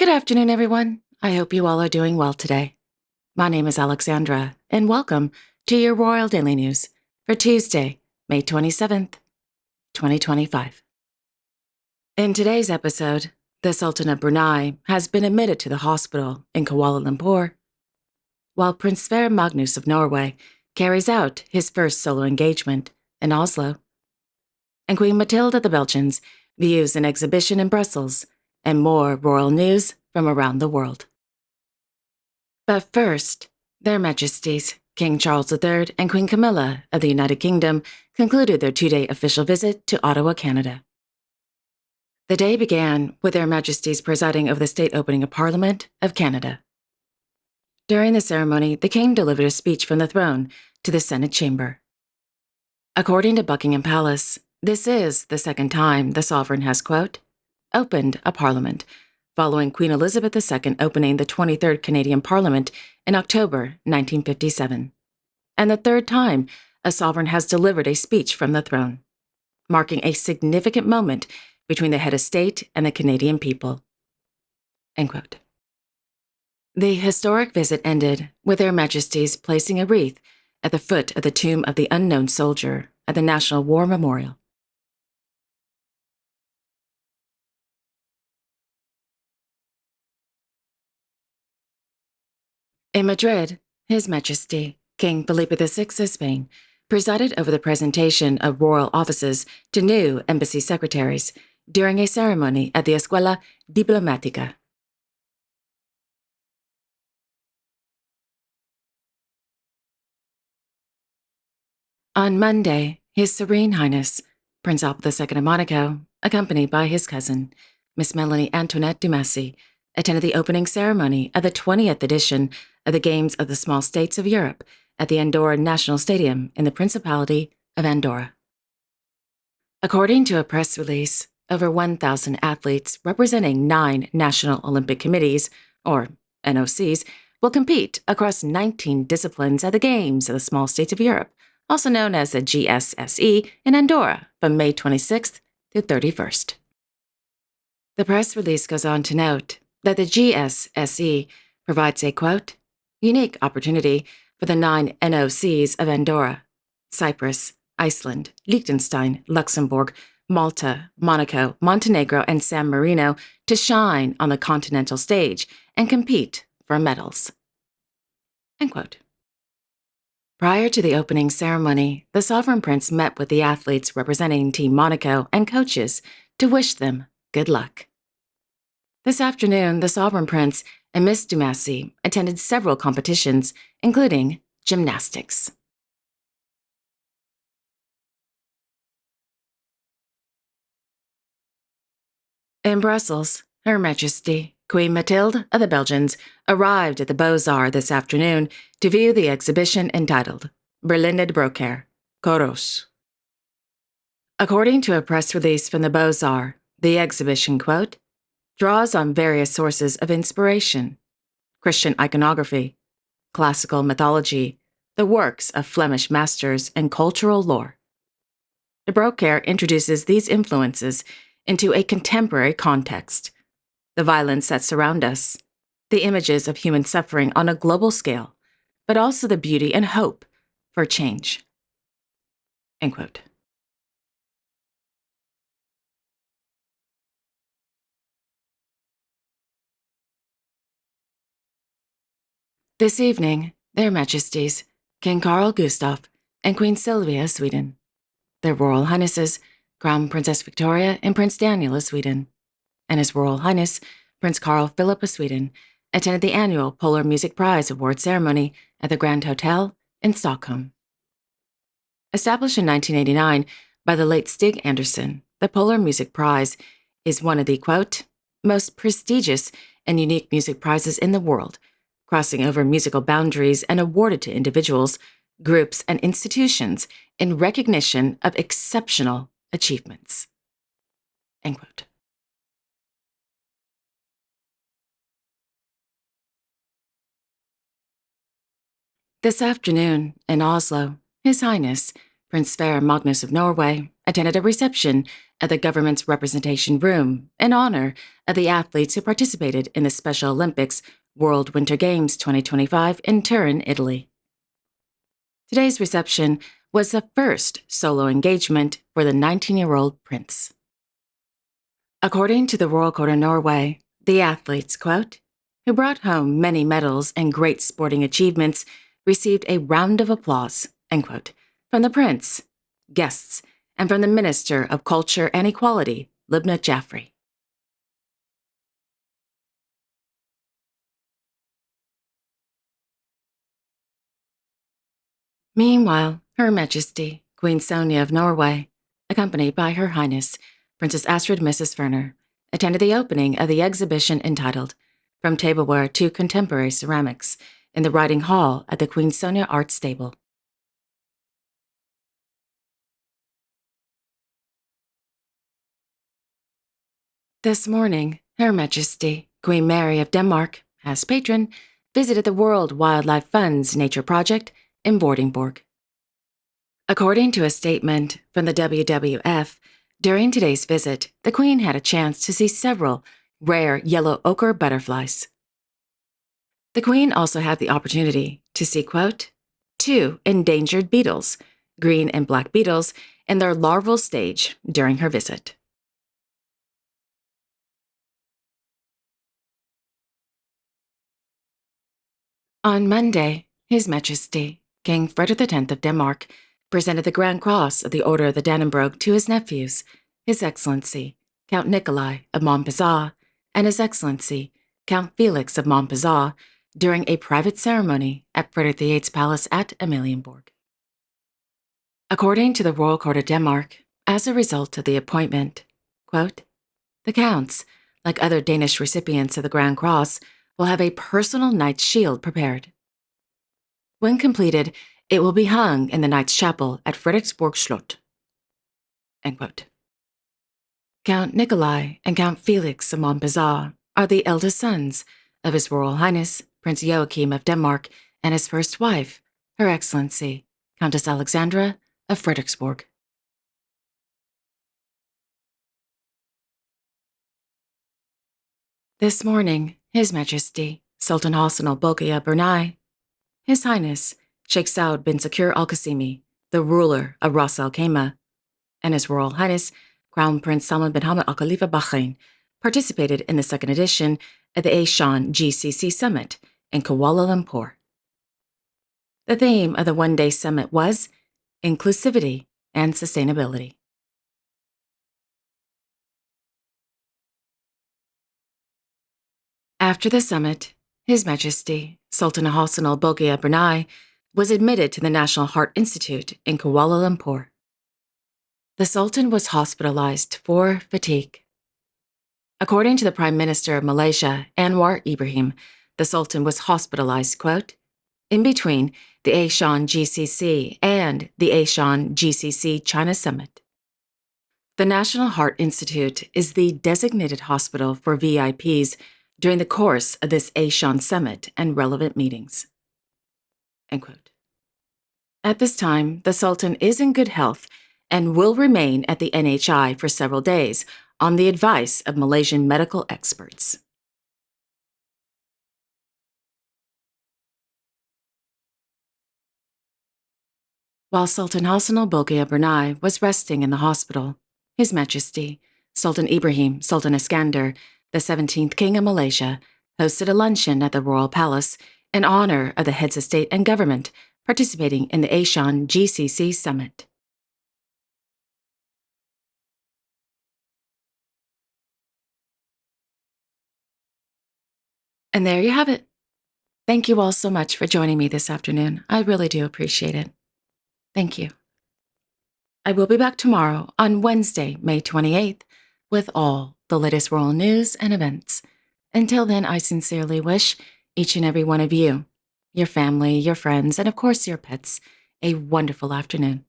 Good afternoon, everyone. I hope you all are doing well today. My name is Alexandra, and welcome to your Royal Daily News for Tuesday, May 27th, 2025. In today's episode, the Sultan of Brunei has been admitted to the hospital in Kuala Lumpur, while Prince Sverre Magnus of Norway carries out his first solo engagement in Oslo, and Queen Matilda of the Belgians views an exhibition in Brussels, and more royal news from around the world. But first, Their Majesties, King Charles III and Queen Camilla of the United Kingdom concluded their 2-day official visit to Ottawa, Canada. The day began with Their Majesties presiding over the state opening of Parliament of Canada. During the ceremony, the King delivered a speech from the throne to the Senate chamber. According to Buckingham Palace, this is the second time the sovereign has, quote, opened a parliament, following Queen Elizabeth II opening the 23rd Canadian Parliament in October 1957, and the third time a sovereign has delivered a speech from the throne, marking a significant moment between the head of state and the Canadian people. End quote. The historic visit ended with Their Majesties placing a wreath at the foot of the tomb of the unknown soldier at the National War Memorial. In Madrid, His Majesty, King Felipe VI of Spain, presided over the presentation of royal offices to new embassy secretaries during a ceremony at the Escuela Diplomática. On Monday, His Serene Highness, Prince Albert II of Monaco, accompanied by his cousin, Miss Melanie Antoinette Dumassy, attended the opening ceremony of the 20th edition of the Games of the Small States of Europe at the Andorra National Stadium in the Principality of Andorra. According to a press release, over 1,000 athletes representing 9 National Olympic Committees, or NOCs, will compete across 19 disciplines at the Games of the Small States of Europe, also known as the GSSE, in Andorra from May 26th through 31st. The press release goes on to note that the GSSE provides a, quote, unique opportunity for the 9 NOCs of Andorra, Cyprus, Iceland, Liechtenstein, Luxembourg, Malta, Monaco, Montenegro, and San Marino to shine on the continental stage and compete for medals. End quote. Prior to the opening ceremony, the Sovereign Prince met with the athletes representing Team Monaco and coaches to wish them good luck. This afternoon, the Sovereign Prince and Miss Dumassy attended several competitions, including gymnastics. In Brussels, Her Majesty, Queen Mathilde of the Belgians, arrived at the Beaux-Arts this afternoon to view the exhibition entitled Berlinde Broker, Koros. According to a press release from the Beaux-Arts, the exhibition, quote, draws on various sources of inspiration: Christian iconography, classical mythology, the works of Flemish masters, and cultural lore. The Broker introduces these influences into a contemporary context: the violence that surrounds us, the images of human suffering on a global scale, but also the beauty and hope for change. End quote. This evening, Their Majesties, King Carl Gustaf and Queen Sylvia of Sweden, Their Royal Highnesses, Crown Princess Victoria and Prince Daniel of Sweden, and His Royal Highness, Prince Carl Philip of Sweden, attended the annual Polar Music Prize award ceremony at the Grand Hotel in Stockholm. Established in 1989 by the late Stig Anderson, the Polar Music Prize is one of the, quote, most prestigious and unique music prizes in the world, crossing over musical boundaries and awarded to individuals, groups, and institutions in recognition of exceptional achievements. End quote. This afternoon, in Oslo, His Highness, Prince Sverre Magnus of Norway, attended a reception at the government's representation room in honor of the athletes who participated in the Special Olympics World Winter Games 2025 in Turin, Italy. Today's reception was the first solo engagement for the 19-year-old prince. According to the Royal Court of Norway, the athletes, quote, who brought home many medals and great sporting achievements, received a round of applause, end quote, from the prince, guests, and from the Minister of Culture and Equality, Libna Jaffrey. Meanwhile, Her Majesty, Queen Sonja of Norway, accompanied by Her Highness, Princess Astrid Mrs. Ferner, attended the opening of the exhibition entitled From Tableware to Contemporary Ceramics in the Riding Hall at the Queen Sonja Art Stable. This morning, Her Majesty, Queen Mary of Denmark, as patron, visited the World Wildlife Fund's nature project in Vordingborg. According to a statement from the WWF, during today's visit, the Queen had a chance to see several rare yellow ochre butterflies. The Queen also had the opportunity to see, quote, 2 endangered beetles, green and black beetles, in their larval stage during her visit. On Monday, His Majesty, King Frederick X of Denmark, presented the Grand Cross of the Order of the Dannebrog to his nephews, His Excellency, Count Nikolai of Montpezat, and His Excellency, Count Felix of Montpezat, during a private ceremony at Frederick VIII's palace at Amalienborg. According to the Royal Court of Denmark, as a result of the appointment, quote, the counts, like other Danish recipients of the Grand Cross, will have a personal knight's shield prepared. When completed, it will be hung in the Knight's Chapel at Frederiksborg Slot. End quote. Count Nikolai and Count Felix of Montpezat are the eldest sons of His Royal Highness Prince Joachim of Denmark and his first wife, Her Excellency, Countess Alexandra of Frederiksborg. This morning, His Majesty, Sultan Hassan al-Bolkiah Brunei, His Highness, Sheikh Saud bin Zakir al-Qasimi, the ruler of Ras Al Khaimah, and His Royal Highness, Crown Prince Salman bin Hamad Al Khalifa Bahrain, participated in the second edition of the Asian GCC Summit in Kuala Lumpur. The theme of the one-day summit was Inclusivity and Sustainability. After the summit, His Majesty, Sultan Hassan al-Bolkiah Brunei, was admitted to the National Heart Institute in Kuala Lumpur. The Sultan was hospitalized for fatigue. According to the Prime Minister of Malaysia, Anwar Ibrahim, the Sultan was hospitalized, quote, in between the Asian GCC and the Asian GCC China Summit. The National Heart Institute is the designated hospital for VIPs during the course of this Asian Summit and relevant meetings. End quote. At this time, the Sultan is in good health and will remain at the NHI for several days on the advice of Malaysian medical experts. While Sultan Hassan al-Bolkiah Brunei was resting in the hospital, His Majesty, Sultan Ibrahim Sultan Iskandar, the 17th King of Malaysia, hosted a luncheon at the Royal Palace in honor of the heads of state and government participating in the Asian GCC Summit. And there you have it. Thank you all so much for joining me this afternoon. I really do appreciate it. Thank you. I will be back tomorrow on Wednesday, May 28th, with all the latest royal news and events. Until then, I sincerely wish each and every one of you, your family, your friends, and of course your pets, a wonderful afternoon.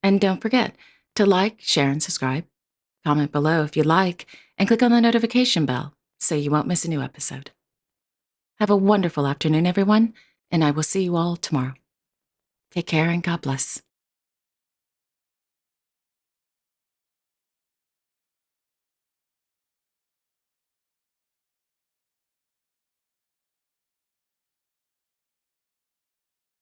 And don't forget to like, share, and subscribe. Comment below if you like, and click on the notification bell so you won't miss a new episode. Have a wonderful afternoon, everyone, and I will see you all tomorrow. Take care and God bless.